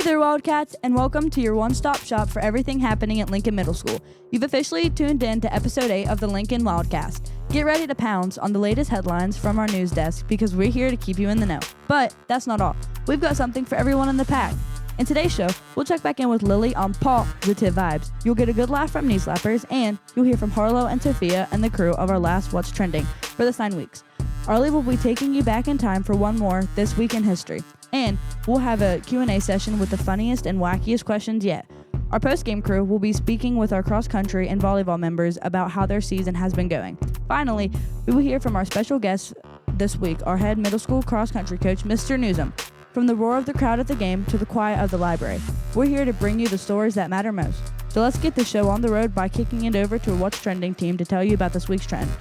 there, Wildcats, and welcome to your one-stop shop for everything happening at Lincoln Middle School. You've officially tuned in to Episode 8 of the Lincoln WildCAST. Get ready to pounce on the latest headlines from our news desk because we're here to keep you in the know. But that's not all. We've got something for everyone in the pack. In today's show, we'll check back in with Lily on Pawsitive Vibes. You'll get a good laugh from knee slappers, and you'll hear from Harlow and Sophia and the crew of our last What's Trending for this 9 weeks. Arlie will be taking you back in time for one more This Week in History. And we'll have a Q&A session with the funniest and wackiest questions yet. Our post-game crew will be speaking with our cross-country and volleyball members about how their season has been going. Finally, we will hear from our special guest this week, our head middle school cross-country coach, Mr. Nuzum. From the roar of the crowd at the game to the quiet of the library, we're here to bring you the stories that matter most. So let's get the show on the road by kicking it over to a What's Trending team to tell you about this week's trend.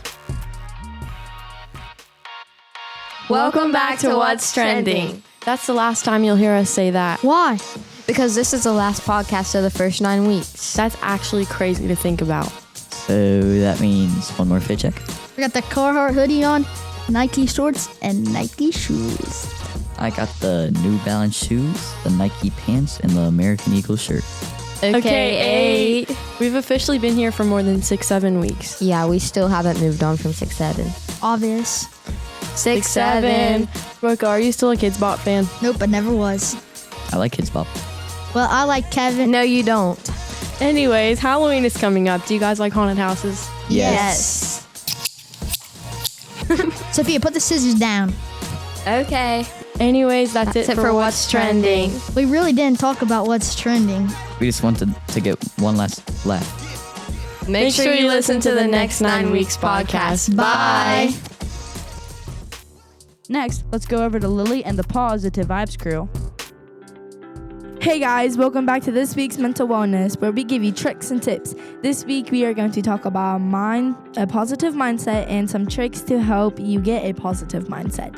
Welcome back to What's Trending. That's the last time you'll hear us say that. Why? Because this is the last podcast of the first 9 weeks. That's actually crazy to think about. So that means one more fit check. We got the Carhartt hoodie on, Nike shorts, and Nike shoes. I got the New Balance shoes, the Nike pants, and the American Eagle shirt. Okay, 8. We've officially been here for more than 6-7 weeks. Yeah, we still haven't moved on from 6-7. Obvious. 6-7. Roka, are you still a Kids Bop fan? Nope, I never was. I like Kids Bop. Well, I like Kevin. No, you don't. Anyways, Halloween is coming up. Do you guys like haunted houses? Yes. Sophia, put the scissors down. Okay. Anyways, that's it for What's Trending. We really didn't talk about what's trending. We just wanted to get one last laugh. Make sure you listen to the next 9 weeks podcast. Bye. Next, let's go over to Lily and the Pawsitive Vibes crew. Hey guys, welcome back to this week's Mental Wellness, where we give you tricks and tips. This week we are going to talk about a positive mindset and some tricks to help you get a positive mindset.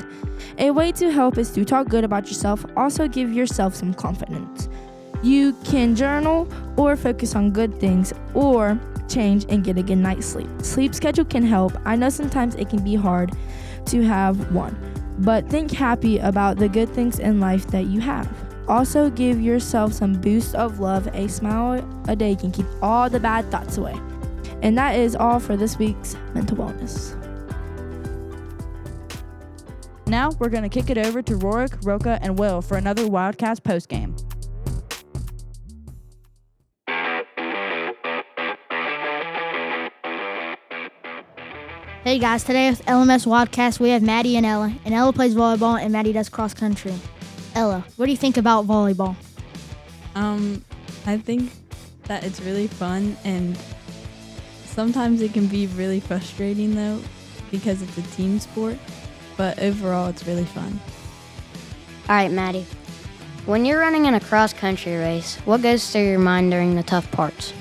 A way to help is to talk good about yourself, also give yourself some confidence. You can journal or focus on good things or change and get a good night's sleep. Sleep schedule can help. I know sometimes it can be hard to have one, but think happy about the good things in life that you have. Also, give yourself some boost of love. A smile a day can keep all the bad thoughts away. And that is all for this week's Mental Wellness. Now, we're going to kick it over to Rorik, Roka, and Will for another WildCAST Post Game. Hey guys, today with LMS WildCAST, we have Maddie and Ella. And Ella plays volleyball and Maddie does cross country. Ella, what do you think about volleyball? I think that it's really fun, and sometimes it can be really frustrating though because it's a team sport, but overall it's really fun. All right, Maddie. When you're running in a cross-country race, what goes through your mind during the tough parts?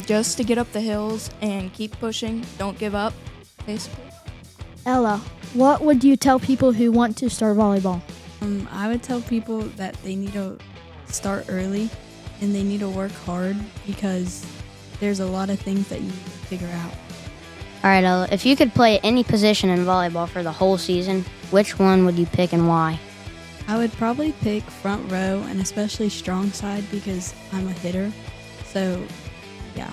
Just to get up the hills and keep pushing, don't give up, basically. Ella, what would you tell people who want to start volleyball? I would tell people that they need to start early and they need to work hard because there's a lot of things that you need to figure out. All right, Ella, if you could play any position in volleyball for the whole season, which one would you pick and why? I would probably pick front row and especially strong side because I'm a hitter. So, yeah.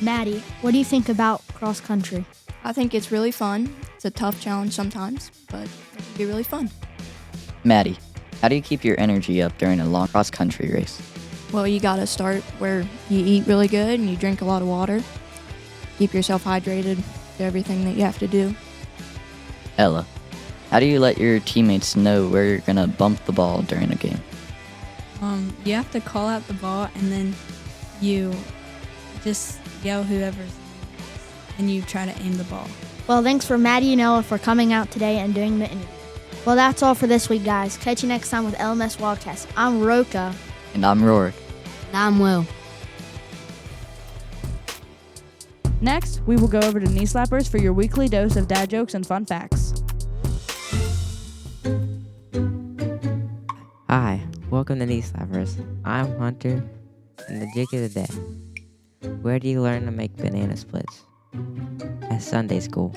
Maddie, what do you think about cross country? I think it's really fun. It's a tough challenge sometimes, but it can be really fun. Maddie, how do you keep your energy up during a long cross-country race? Well, you gotta start where you eat really good and you drink a lot of water. Keep yourself hydrated to everything that you have to do. Ella, how do you let your teammates know where you're going to bump the ball during a game? You have to call out the ball and then you just yell whoever's and you try to aim the ball. Well, thanks for Maddie and Ella for coming out today and doing the interview. Well, that's all for this week, guys. Catch you next time with LMS WildCAST. I'm Roka. And I'm Rorik. And I'm Will. Next, we will go over to Knee Slappers for your weekly dose of dad jokes and fun facts. Hi, welcome to Knee Slappers. I'm Hunter, and the joke of the day. Where do you learn to make banana splits? At Sunday school.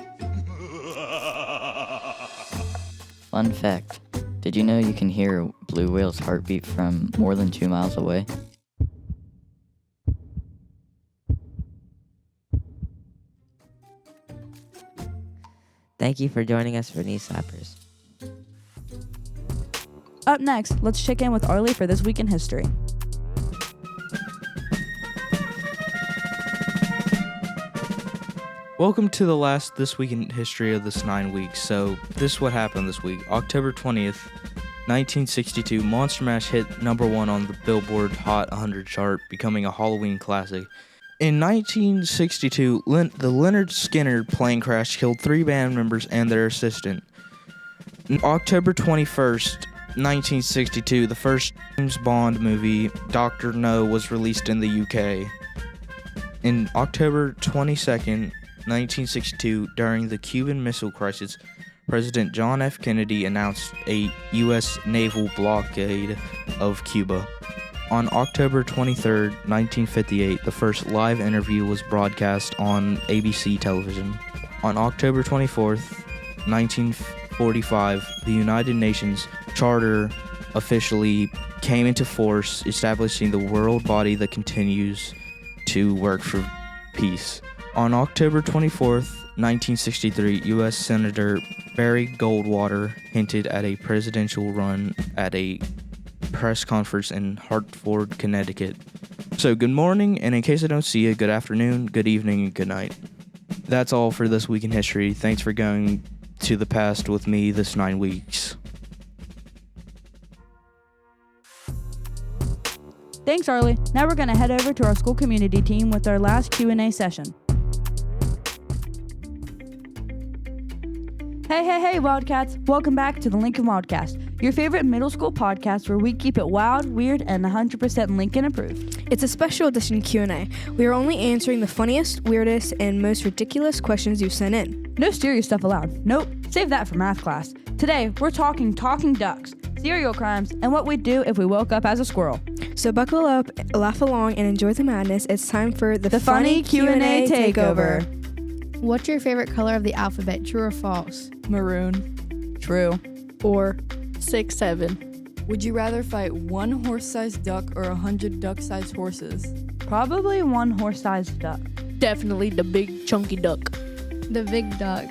Fun fact, Did you know you can hear a blue whale's heartbeat from more than 2 miles away? Thank you for joining us for Knee Slappers. Up next, let's check in with Arlie for This Week in History. Welcome to the last This Week in History of this 9 weeks. So, this is what happened this week. October 20th, 1962, Monster Mash hit number 1 on the Billboard Hot 100 chart, becoming a Halloween classic. In 1962, the Leonard Skinner plane crash killed 3 band members and their assistant. October 21st, 1962, the first James Bond movie, Dr. No, was released in the UK. In October 22nd, 1962, during the Cuban Missile Crisis, President John F. Kennedy announced a U.S. naval blockade of Cuba. On October 23, 1958, the first live interview was broadcast on ABC television. On October 24, 1945, the United Nations Charter officially came into force, establishing the world body that continues to work for peace. On October 24th, 1963, U.S. Senator Barry Goldwater hinted at a presidential run at a press conference in Hartford, Connecticut. So good morning, and in case I don't see you, good afternoon, good evening, and good night. That's all for This Week in History. Thanks for going to the past with me this 9 weeks. Thanks, Arlie. Now we're going to head over to our school community team with our last Q&A session. Hey, Wildcats. Welcome back to the Lincoln WildCAST, your favorite middle school podcast where we keep it wild, weird, and 100% Lincoln approved. It's a special edition Q&A. We are only answering the funniest, weirdest, and most ridiculous questions you sent in. No serious stuff allowed. Nope, save that for math class. Today, we're talking ducks, serial crimes, and what we'd do if we woke up as a squirrel. So buckle up, laugh along, and enjoy the madness. It's time for the funny Q&A takeover. What's your favorite color of the alphabet, true or false? Maroon. True. Or 6-7. Would you rather fight 1 horse-sized duck or 100 duck-sized horses? Probably 1 horse-sized duck. Definitely the big chunky duck. The big duck.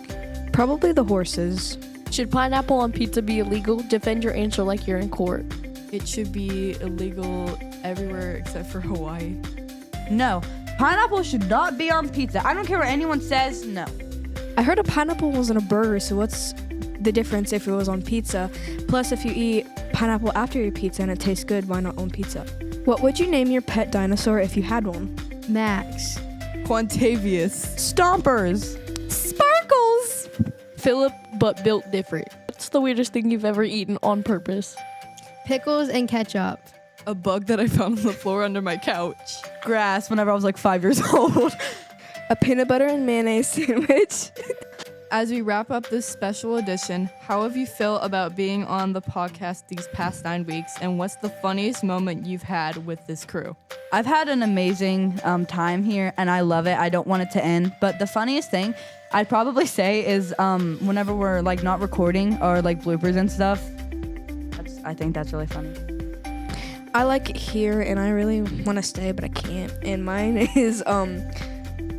Probably the horses. Should pineapple on pizza be illegal? Defend your answer like you're in court. It should be illegal everywhere except for Hawaii. No. Pineapple should not be on pizza. I don't care what anyone says, no. I heard a pineapple was on a burger, so what's the difference if it was on pizza? Plus, if you eat pineapple after your pizza and it tastes good, why not on pizza? What would you name your pet dinosaur if you had one? Max. Quantavious. Stompers. Sparkles. Philip, but built different. What's the weirdest thing you've ever eaten on purpose? Pickles and ketchup. A bug that I found on the floor under my couch. Grass whenever I was like 5 years old. A peanut butter and mayonnaise sandwich. As we wrap up this special edition, how have you felt about being on the podcast these past 9 weeks, and what's the funniest moment you've had with this crew? I've had an amazing time here, and I love it. I don't want it to end, but the funniest thing I'd probably say is whenever we're like not recording or like bloopers and stuff. I think that's really funny. I like it here, and I really want to stay, but I can't. And mine is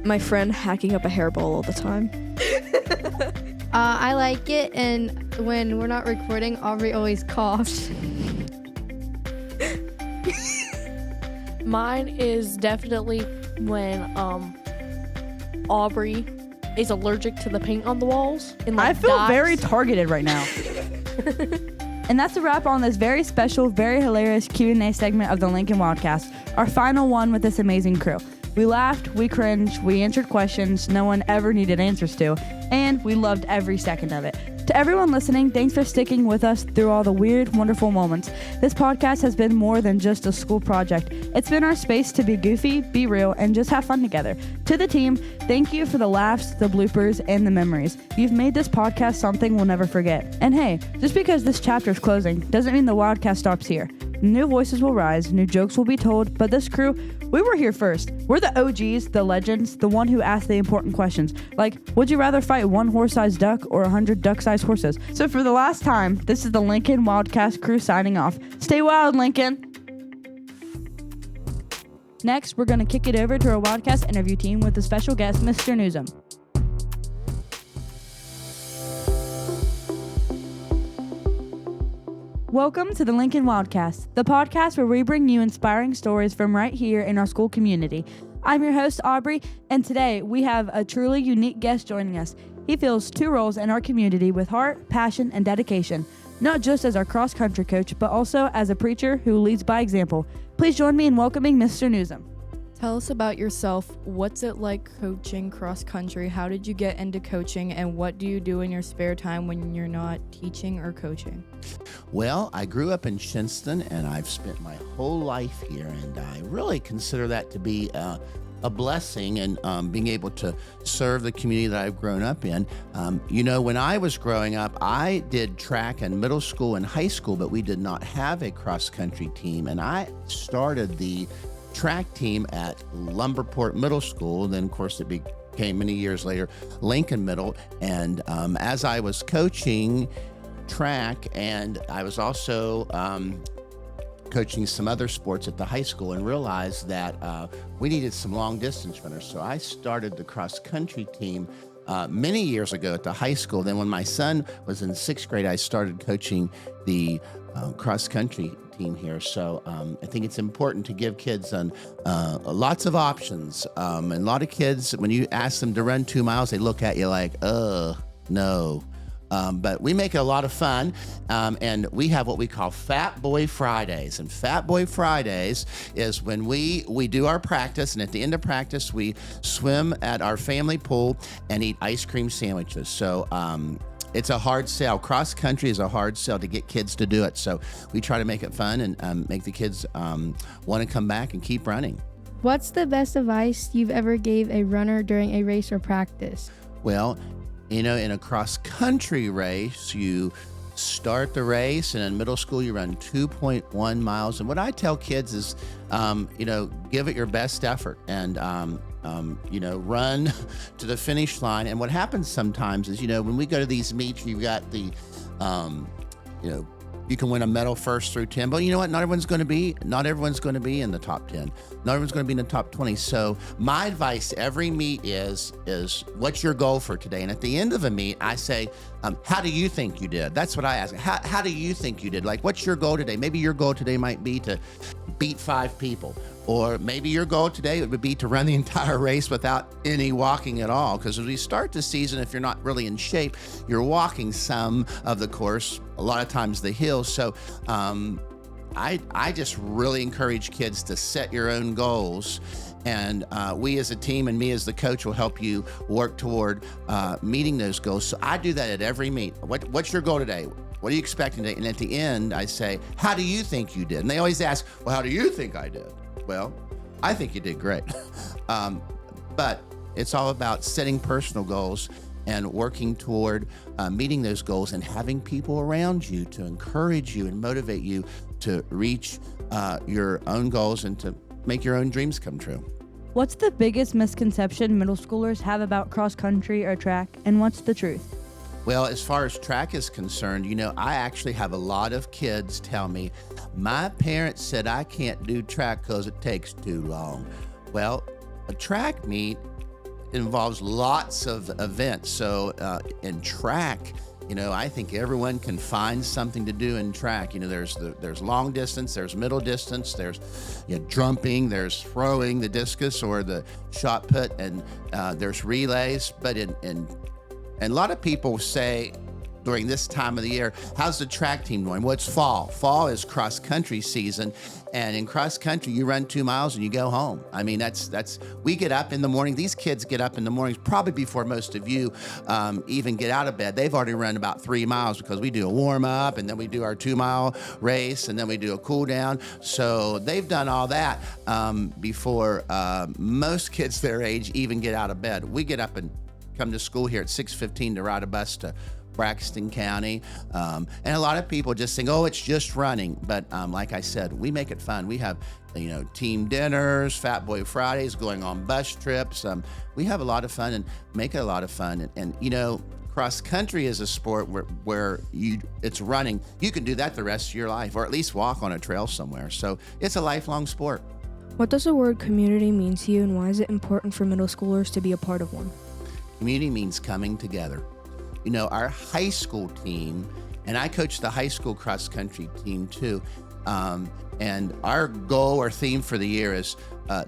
my friend hacking up a hairball all the time. I like it, and when we're not recording, Aubrey always coughs. Mine is definitely when Aubrey is allergic to the paint on the walls. And, like, I feel dies. very targeted right now. And that's a wrap on this very special, very hilarious Q&A segment of the Lincoln WildCAST, our final one with this amazing crew. We laughed, we cringed, we answered questions no one ever needed answers to, and we loved every second of it. To everyone listening, thanks for sticking with us through all the weird, wonderful moments. This podcast has been more than just a school project. It's been our space to be goofy, be real, and just have fun together. To the team, thank you for the laughs, the bloopers, and the memories. You've made this podcast something we'll never forget. And hey, just because this chapter is closing doesn't mean the WildCAST stops here. New voices will rise, new jokes will be told, but this crew, We were here first. We're the OGs, the legends, the one who asked the important questions. Like, would you rather fight one horse-sized duck or 100 duck-sized horses? So for the last time, this is the Lincoln WildCAST crew signing off. Stay wild, Lincoln! Next, we're going to kick it over to our WildCAST interview team with a special guest, Mr. Nuzum. Welcome to the Lincoln WildCAST, the podcast where we bring you inspiring stories from right here in our school community. I'm your host, Aubrey, and today we have a truly unique guest joining us. He fills two roles in our community with heart, passion, and dedication, not just as our cross-country coach, but also as a preacher who leads by example. Please join me in welcoming Mr. Nuzum. Tell us about yourself. What's it like coaching cross country? How did you get into coaching, and what do you do in your spare time when you're not teaching or coaching? Well, I grew up in Shinston, and I've spent my whole life here, and I really consider that to be a blessing, and being able to serve the community that I've grown up in. When I was growing up, I did track in middle school and high school, but we did not have a cross-country team, and I started the track team at Lumberport Middle School. Then, of course, it became many years later Lincoln Middle. And as I was coaching track, and I was also coaching some other sports at the high school, and realized that we needed some long distance runners. So I started the cross country team many years ago at the high school. Then when my son was in sixth grade, I started coaching the cross country team here. So I think it's important to give kids lots of options. And a lot of kids, when you ask them to run 2 miles, they look at you like, no. But we make it a lot of fun, and we have what we call Fat Boy Fridays. And Fat Boy Fridays is when we do our practice, and at the end of practice, we swim at our family pool and eat ice cream sandwiches. So it's a hard sell. Cross country is a hard sell to get kids to do it. So we try to make it fun and make the kids want to come back and keep running. What's the best advice you've ever gave a runner during a race or practice? Well, in a cross-country race, you start the race, and in middle school, you run 2.1 miles. And what I tell kids is, give it your best effort and, run to the finish line. And what happens sometimes is, when we go to these meets, you've got the, you can win a medal first through 10, but you know what? Not everyone's going to be in the top 10. Not everyone's going to be in the top 20. So my advice to every meet is what's your goal for today? And at the end of a meet, I say, how do you think you did? That's what I ask. How do you think you did? Like, what's your goal today? Maybe your goal today might be to beat 5 people. Or maybe your goal today would be to run the entire race without any walking at all. Because as we start the season, if you're not really in shape, you're walking some of the course, a lot of times the hills. So I just really encourage kids to set your own goals. And we as a team and me as the coach will help you work toward meeting those goals. So I do that at every meet. What's your goal today? What are you expecting today? And at the end, I say, how do you think you did? And they always ask, well, how do you think I did? Well, I think you did great. But it's all about setting personal goals and working toward meeting those goals and having people around you to encourage you and motivate you to reach your own goals and to make your own dreams come true. What's the biggest misconception middle schoolers have about cross country or track, and what's the truth? Well, as far as track is concerned, I actually have a lot of kids tell me, my parents said I can't do track because it takes too long. Well, a track meet involves lots of events. So in track, I think everyone can find something to do in track. There's long distance, there's middle distance, there's jumping, there's throwing the discus or the shot put, and there's relays. But and a lot of people say during this time of the year, how's the track team doing? Well, it's fall. Fall is cross country season. And in cross country, you run 2 miles and you go home. I mean, we get up in the morning. These kids get up in the mornings probably before most of you even get out of bed. They've already run about 3 miles because we do a warm up and then we do our 2 mile race and then we do a cool down. So they've done all that before most kids their age even get out of bed. We get up and come to school here at 6:15 to ride a bus to Braxton County. And a lot of people just think, oh, it's just running. But like I said, we make it fun. We have, team dinners, Fat Boy Fridays, going on bus trips. We have a lot of fun and make it a lot of fun. And cross country is a sport where it's running. You can do that the rest of your life, or at least walk on a trail somewhere. So it's a lifelong sport. What does the word community mean to you, and why is it important for middle schoolers to be a part of one? Community means coming together. Our high school team, and I coach the high school cross country team too, and our goal or theme for the year is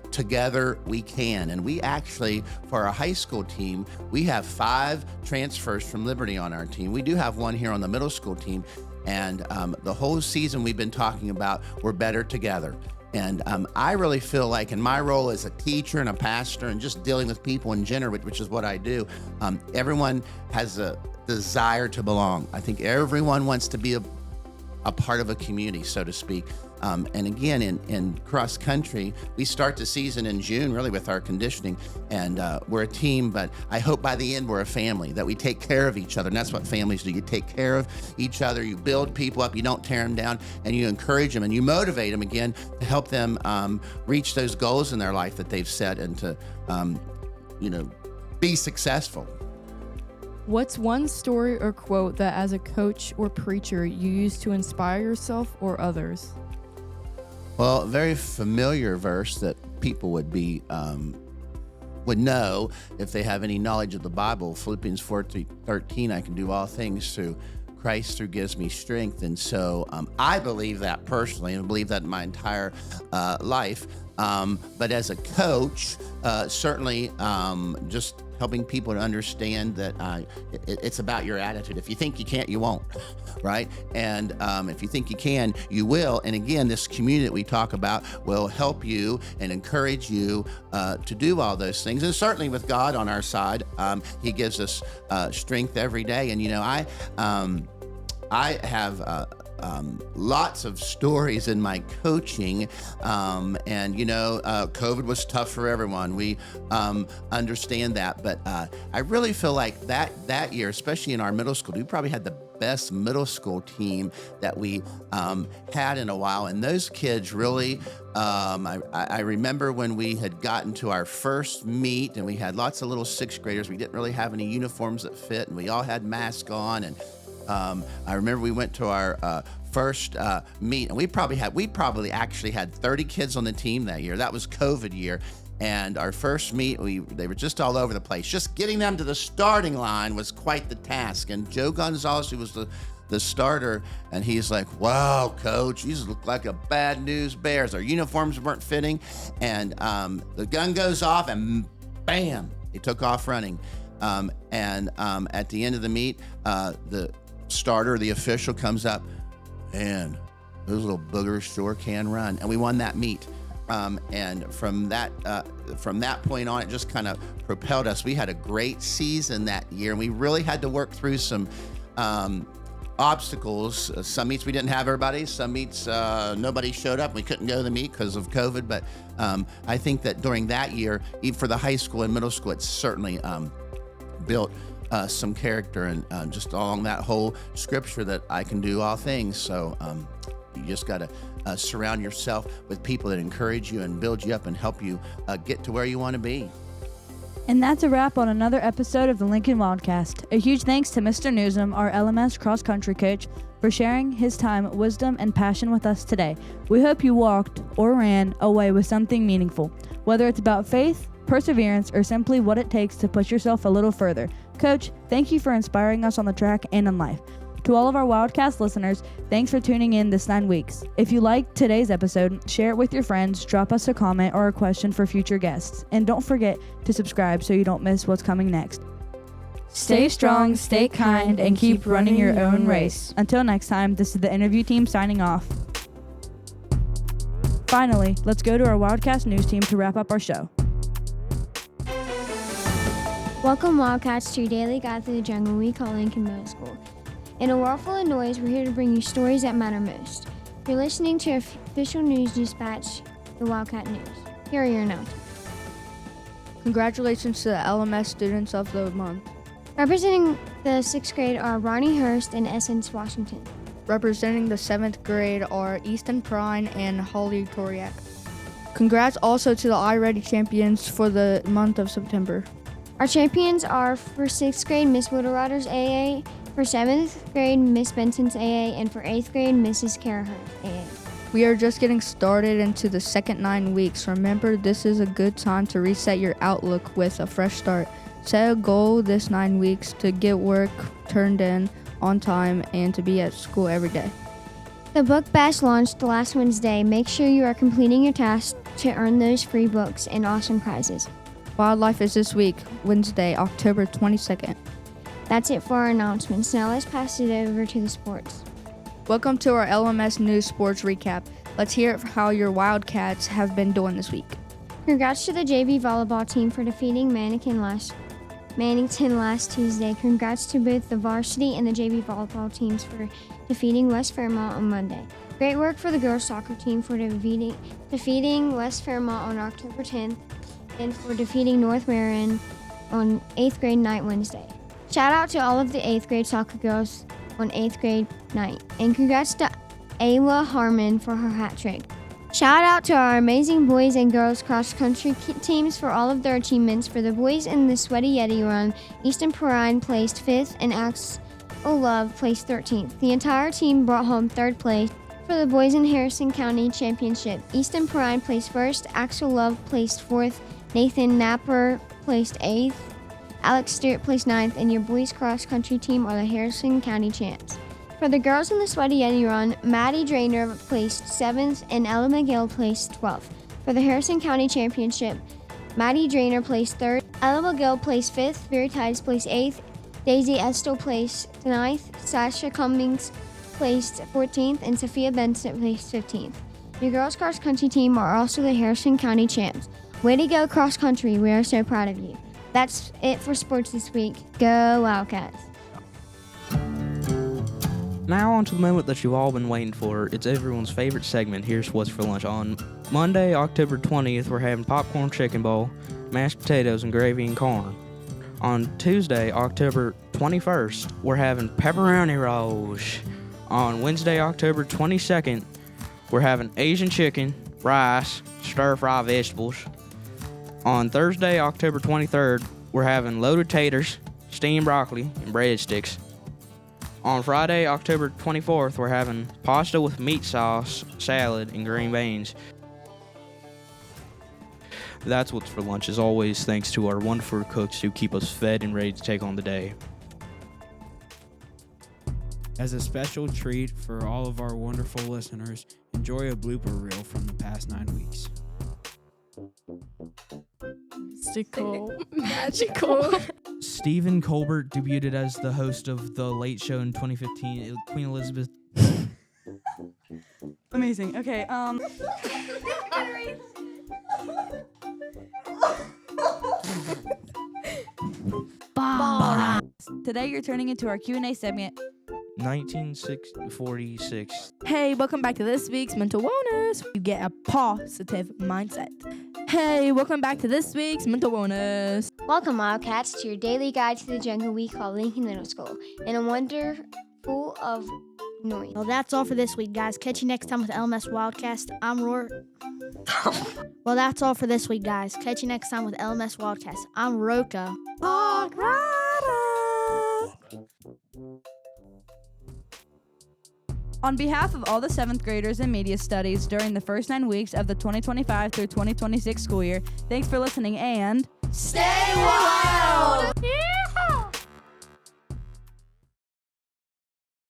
Together We Can. And we actually, for our high school team, we have 5 transfers from Liberty on our team. We do have one here on the middle school team. And the whole season we've been talking about, we're better together. And I really feel like in my role as a teacher and a pastor and just dealing with people in general, which is what I do, everyone has a desire to belong. I think everyone wants to be a part of a community, so to speak. And again, in cross country, we start the season in June, really, with our conditioning. And we're a team, but I hope by the end we're a family, that we take care of each other. And that's what families do. You take care of each other. You build people up. You don't tear them down. And you encourage them and you motivate them, again, to help them reach those goals in their life that they've set and to, be successful. What's one story or quote that as a coach or preacher you use to inspire yourself or others? Well, a very familiar verse that people would know if they have any knowledge of the Bible, Philippians 4:13, I can do all things through Christ who gives me strength. And so I believe that personally, and I believe that in my entire life. But as a coach, certainly just helping people to understand that it's about your attitude. If you think you can't, you won't, right? And if you think you can, you will. And again, this community that we talk about will help you and encourage you to do all those things. And certainly with God on our side, He gives us strength every day. And I have lots of stories in my coaching, and COVID was tough for everyone. We understand that, but I really feel like that year, especially in our middle school, we probably had the best middle school team that we had in a while. And those kids really, I remember when we had gotten to our first meet and we had lots of little 6th graders. We didn't really have any uniforms that fit, and we all had masks on. And I remember we went to our first meet, and we probably actually had 30 kids on the team that year. That was COVID year. And our first meet, they were just all over the place. Just getting them to the starting line was quite the task. And Joe Gonzalez, who was the starter, and he's like, wow, coach, these look like a bad news bears. Our uniforms weren't fitting. And the gun goes off, and bam, he took off running. And at the end of the meet, the starter, the official, comes up, man, those little boogers sure can run. And we won that meet. And from that point on, it just kind of propelled us. We had a great season that year, and we really had to work through some obstacles. Some meets we didn't have everybody. Some meets nobody showed up. We couldn't go to the meet because of COVID. But I think that during that year, even for the high school and middle school, it's certainly built some character, and just along that whole scripture that I can do all things. So you just got to surround yourself with people that encourage you and build you up and help you get to where you want to be. And that's a wrap on another episode of the Lincoln WildCAST. A huge thanks to Mr. Nuzum, our LMS cross-country coach, for sharing his time, wisdom, and passion with us today. We hope you walked or ran away with something meaningful, whether it's about faith, perseverance, or simply what it takes to push yourself a little further. Coach, thank you for inspiring us on the track and in life. To all of our WildCAST listeners, thanks for tuning in this 9 weeks. If you liked today's episode, share it with your friends, drop us a comment or a question for future guests, and don't forget to subscribe so you don't miss what's coming next. Stay strong, stay kind, and keep running your own race. Until next time, this is the interview team signing off. Finally, let's go to our WildCAST news team to wrap up our show. Welcome, WildCats, to your daily guide through the jungle we call Lincoln Middle School. In a world full of noise, we're here to bring you stories that matter most. You're listening to official news dispatch, the Wildcat News. Here are your announcements. Congratulations to the LMS Students of the Month. Representing The 6th grade are Ronnie Hurst and Essence Washington. Representing the 7th grade are Easton Prine and Holly Toriak. Congrats also to the iReady champions for the month of September. Our champions are for 6th grade Miss Woodwriter's AA, for 7th grade Miss Benson's AA, and for 8th grade Mrs. Carahern's AA. We are just getting started into the second 9 weeks. Remember, this is a good time to reset your outlook with a fresh start. Set a goal this 9 weeks to get work turned in on time and to be at school every day. The book bash launched last Wednesday. Make sure you are completing your tasks to earn those free books and awesome prizes. Wildlife is this week, Wednesday, October 22nd. That's it for our announcements. Now let's pass it over to the sports. Welcome to our LMS News Sports Recap. Let's hear how your Wildcats have been doing this week. Congrats to the JV volleyball team for defeating Mannington last Tuesday. Congrats to both the varsity and the JV volleyball teams for defeating West Fairmont on Monday. Great work for the girls soccer team for defeating West Fairmont on October 10th and for defeating North Marion on 8th grade night Wednesday. Shout out to all of the 8th grade soccer girls on 8th grade night. And congrats to Ayla Harmon for her hat trick. Shout out to our amazing boys and girls cross country teams for all of their achievements. For the boys in the Sweaty Yeti run, Easton Perrine placed 5th and Axel Love placed 13th. The entire team brought home 3rd place. For the boys in Harrison County Championship, Easton Perrine placed 1st, Axel Love placed 4th, Nathan Napper placed 8th, Alex Stewart placed 9th, and your boys cross country team are the Harrison County champs. For the girls in the Sweaty Yeti run, Maddie Drainer placed 7th and Ella McGill placed 12th. For the Harrison County Championship, Maddie Drainer placed 3rd, Ella McGill placed 5th, Veritas placed 8th, Daisy Estel placed 9th, Sasha Cummings placed 14th, and Sophia Benson placed 15th. Your girls cross country team are also the Harrison County champs. Way to go cross country, we are so proud of you. That's it for sports this week. Go Wildcats. Now on to the moment that you've all been waiting for. It's everyone's favorite segment, Here's What's for Lunch. On Monday, October 20th, we're having popcorn chicken bowl, mashed potatoes, and gravy and corn. On Tuesday, October 21st, we're having pepperoni rolls. On Wednesday, October 22nd, we're having Asian chicken, rice, stir-fry vegetables. On Thursday, October 23rd, we're having loaded taters, steamed broccoli, and breadsticks. On Friday, October 24th, we're having pasta with meat sauce, salad, and green beans. That's what's for lunch, as always, thanks to our wonderful cooks who keep us fed and ready to take on the day. As a special treat for all of our wonderful listeners, enjoy a blooper reel from the past 9 weeks. Mystical. Magical. Stephen Colbert debuted as the host of The Late Show in 2015. Queen Elizabeth. Amazing. Okay, Today you're turning into our Q&A segment. 1946. Hey, welcome back to this week's Mental Wellness. You get a positive mindset. Hey, welcome back to this week's Mental Wellness. Welcome, Wildcats, to your daily guide to the jungle we call Lincoln Middle School, and a wonder full of noise. Well, that's all for this week, guys. Catch you next time with LMS WildCast. I'm Roar. Well, that's all for this week, guys. Catch you next time with LMS WildCast. I'm Roka. On behalf of all the 7th graders in media studies during the first 9 weeks of the 2025 through 2026 school year, thanks for listening and Stay wild!